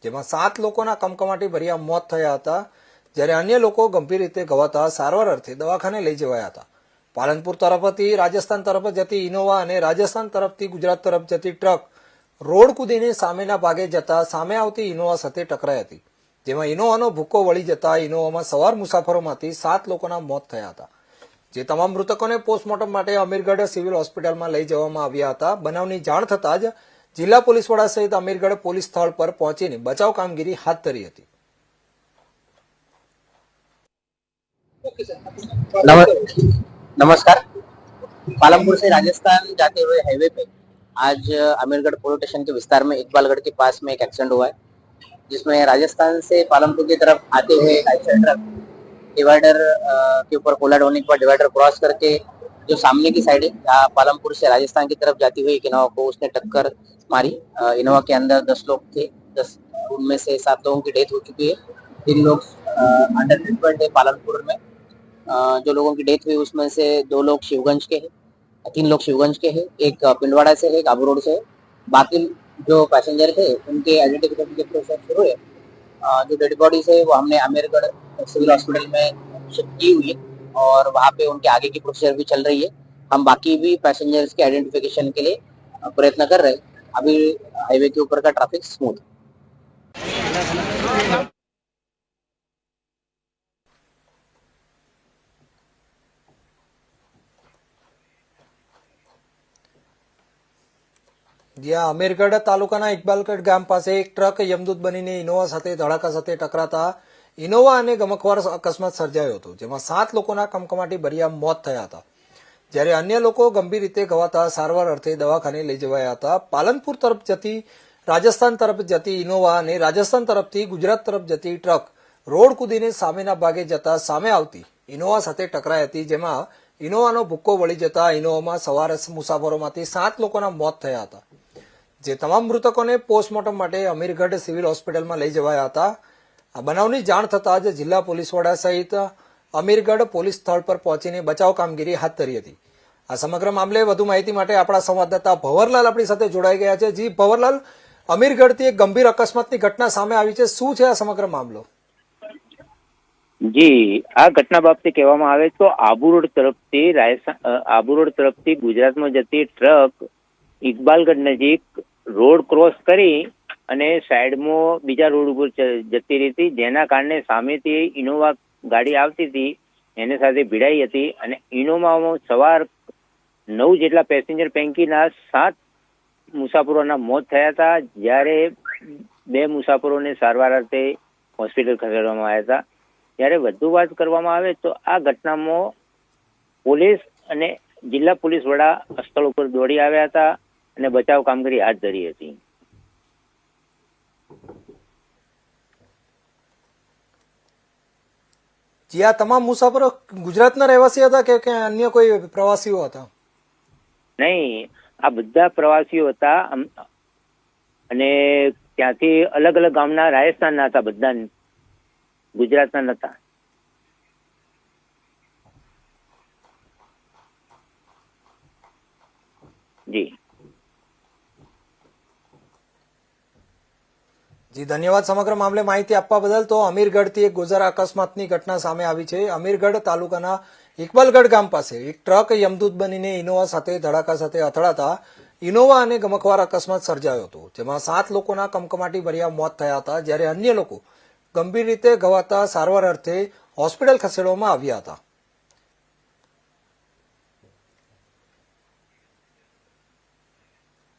જેમાં 7 લોકોના કમકમાટી ભર્યા મોત થયા હતા, જ્યારે અન્ય લોકો ગંભીર રીતે ઘવાતા સારવાર અર્થે દવાખાને લઈ જવાયા હતા. પાલનપુર તરફથી રાજસ્થાન તરફ જતી ઇનોવા અને રાજસ્થાન તરફથી ગુજરાત તરફ જતી ટ્રક રોડ કૂદીને સામેના ભાગે જતા સામે આવતી ઇનોવા સાથે ટકરાઈ હતી, જેમાં ઇનોવાનો ભૂક્કો વળી જતા ઇનોવામાં સવાર મુસાફરોમાંથી 7 લોકોના મોત થયા હતા. જે તમામ મૃતકોને પોસ્ટમોર્ટમ માટે અમીરગઢ સિવિલ હોસ્પિટલમાં લઈ જવામાં આવ્યા હતા. બનાવની જાણ થતાં જ જિલ્લા પોલીસ વડા સહિત અમીરગઢ પોલીસ સ્થળ પર પહોંચીને બચાવ કામગીરી हाथ धरी હતી. नमस्कार। पालमपुर से राजस्थान जाते हुए हाईवे पे आज अमीरगढ़ पुलिस स्टेशन के विस्तार में इकबालगढ़ के पास में एक एक्सीडेंट हुआ है, जिसमें राजस्थान से पालमपुर की तरफ आते हुए एक आईसर ट्रक डिवाइडर के ऊपर कोलाड होने के बाद डिवाइडर क्रॉस करके जो सामने की साइड है, जहाँ पालमपुर से राजस्थान की तरफ जाती हुई एक इनोवा को उसने टक्कर मारी। इनोवा के अंदर 10 लोग थे, 10 उनमें से 7 लोगों की डेथ हो चुकी है, 3 लोग अंडर ट्रीटमेंट है पालमपुर में। जो लोगों की डेथ हुई उसमें से 2 लोग शिवगंज के हैं, 3 लोग शिवगंज के हैं, एक पिंडवाड़ा से है, एक आबू रोड से है। बाकी जो पैसेंजर थे उनके आइडेंटिफिकेशन के प्रोसेस शुरू है। जो डेड बॉडीज है वो हमने आमेरगढ़ सिविल हॉस्पिटल में शिफ्ट की हुई है और वहाँ पे उनके आगे की प्रोसीजर भी चल रही है। हम बाकी भी पैसेंजर्स के आइडेंटिफिकेशन के लिए प्रयत्न कर रहे हैं। अभी हाईवे के ऊपर का ट्रैफिक स्मूथ। જ્યાં અમીરગઢ તાલુકાના ઇકબાલગઢ ગામ પાસે એક ટ્રક યમદૂત બનીને ઇનોવા સાથે ધડાકા સાથે ટકરાતા ઇનોવા અને ગમખ્વાર અકસ્માત સર્જાયો હતો, જેમાં 7 લોકોના કમકમાટી ભર્યા મોત થયા હતા, જ્યારે અન્ય લોકો ગંભીર રીતે ઘવાતા સારવાર અર્થે દવાખાને લઈ જવાયા હતા. પાલનપુર તરફ જતી રાજસ્થાન તરફ જતી ઇનોવા અને રાજસ્થાન તરફથી ગુજરાત તરફ જતી ટ્રક રોડ કૂદીને સામેના ભાગે જતા સામે આવતી ઇનોવા સાથે ટકરાઈ હતી, જેમાં ઇનોવાનો ભૂક્કો વળી જતા ઇનોવામાં સવાર મુસાફરોમાંથી 7 લોકોના મોત થયા હતા. જે તમામ મૃતકોને પોસ્ટમોર્ટમ માટે અમીરગઢ સિવિલ હોસ્પિટલમાં લઈ જવાયા હતા. આ બનાવની જાણ થતાં જ જિલ્લા પોલીસ વડા સહિત અમીરગઢ પોલીસ સ્થળ પર પહોંચીને બચાવ કામગીરી હાથ ધરી હતી. આ સમગ્ર મામલે વધુ માહિતી માટે આપણા સંવાદદાતા ભવરલાલ આપણી સાથે જોડાઈ ગયા છે. જી ભવરલાલ, અમીરગઢથી એક ગંભીર અકસ્માતની ઘટના સામે આવી છે, શું છે આ સમગ્ર મામલો? જી, આ ઘટના બાબતે કહેવામાં આવે તો આબુ રોડ તરફથી ગુજરાતમાં જતી ટ્રક ઇકબાલગઢ નજીક રોડ ક્રોસ કરી અને સાઈડમાં બીજા રોડ ઉપર જતી રહી હતી, જેના કારણે સામેથી ઇનોવા ગાડી આવતી હતી એને સાથે ભીડાઈ હતી અને ઇનોવામાં સવાર 9 જેટલા પેસેન્જર પૈકીના 7 મુસાફરોના મોત થયા હતા, જ્યારે 2 મુસાફરોને સારવાર અર્થે હોસ્પિટલ ખસેડવામાં આવ્યા હતા. જ્યારે વધુ વાત કરવામાં આવે તો આ ઘટનામાં પોલીસ અને જિલ્લા પોલીસ વડા સ્થળ ઉપર દોડી આવ્યા હતા અને બચાવ કામગીરી હાથ ધરી હતી. જી, આ તમામ મુસાફરો ગુજરાતના રહેવાસી હતા કે અન્ય કોઈ પ્રવાસીઓ હતા? નહીં, આ બધા પ્રવાસીઓ હતા અને ત્યાંથી અલગ અલગ ગામના રાજસ્થાનના હતા, બધા ગુજરાતના નતા. જી જી, ધન્યવાદ સમગ્ર મામલે માહિતી આપવા બદલ. તો અમીરગઢથી એક ગોઝારા અકસ્માતની ઘટના સામે આવી છે. અમીરગઢ તાલુકાના ઇકબાલગઢ ગામ પાસે એક ટ્રક યમદૂત બનીને ઇનોવા સાથે ધડાકા સાથે અથડાતા ઇનોવા અને ગમખ્વાર અકસ્માત સર્જાયો હતો, જેમાં 7 લોકોના કમકમાટી ભર્યા મોત થયા હતા, જ્યારે અન્ય લોકો ગંભીર રીતે ઘવાતા સારવાર અર્થે હોસ્પિટલ ખસેડવામાં આવ્યા હતા.